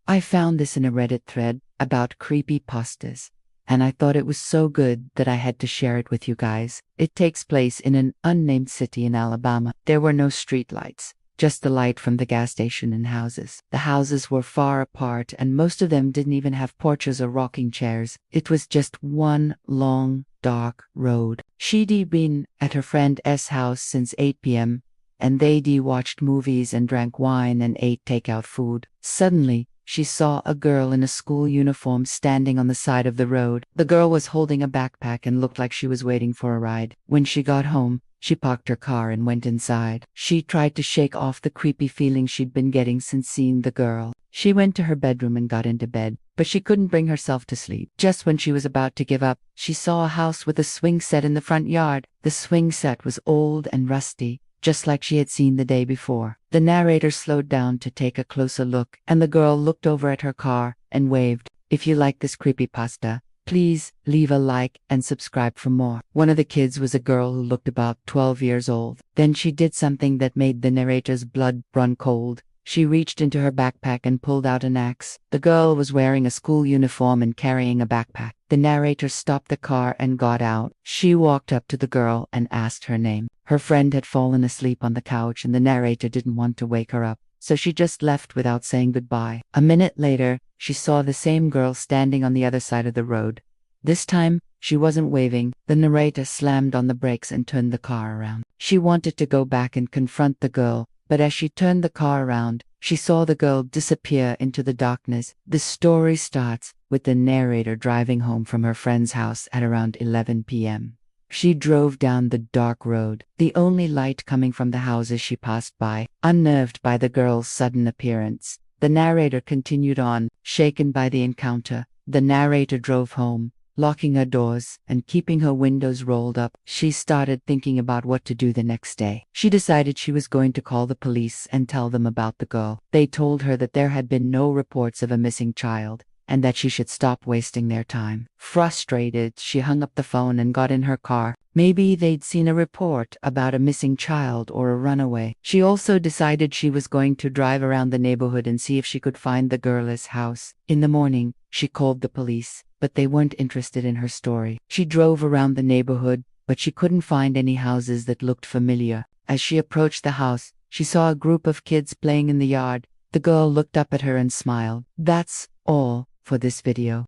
I found this in a Reddit thread about creepypastas, and I thought it was so good that I had to share it with you guys. It takes place in an unnamed city in Alabama. There were no streetlights, just the light from the gas station and houses. The houses were far apart, and most of them didn't even have porches or rocking chairs. It was just one long, dark road. She'd been at her friend S house since 8 p.m., and they'd watched movies and drank wine and ate takeout food. Suddenly, she saw a girl in a school uniform standing on the side of the road. The girl was holding a backpack and looked like she was waiting for a ride. When she got home, she parked her car and went inside. She tried to shake off the creepy feeling she'd been getting since seeing the girl. She went to her bedroom and got into bed, but she couldn't bring herself to sleep. Just when she was about to give up, she saw a house with a swing set in the front yard. The swing set was old and rusty, just like she had seen the day before. The narrator slowed down to take a closer look, and the girl looked over at her car and waved. If you like this creepypasta, please leave a like and subscribe for more. One of the kids was a girl who looked about 12 years old. Then she did something that made the narrator's blood run cold. She reached into her backpack and pulled out an axe. The girl was wearing a school uniform and carrying a backpack. The narrator stopped the car and got out. She walked up to the girl and asked her name. Her friend had fallen asleep on the couch, and the narrator didn't want to wake her up, so she just left without saying goodbye. A minute later, she saw the same girl standing on the other side of the road. This time, she wasn't waving. The narrator slammed on the brakes and turned the car around. She wanted to go back and confront the girl, but as she turned the car around, she saw the girl disappear into the darkness. The story starts with the narrator driving home from her friend's house at around 11 p.m. She drove down the dark road, the only light coming from the houses she passed by. Unnerved by the girl's sudden appearance, the narrator continued on, shaken by the encounter. The narrator drove home, locking her doors and keeping her windows rolled up. She started thinking about what to do the next day. She decided she was going to call the police and tell them about the girl. They told her that there had been no reports of a missing child, and that she should stop wasting their time. Frustrated, she hung up the phone and got in her car. Maybe they'd seen a report about a missing child or a runaway. She also decided she was going to drive around the neighborhood and see if she could find the girl's house. In the morning, she called the police, but they weren't interested in her story. She drove around the neighborhood, but she couldn't find any houses that looked familiar. As she approached the house, she saw a group of kids playing in the yard. The girl looked up at her and smiled. That's all for this video.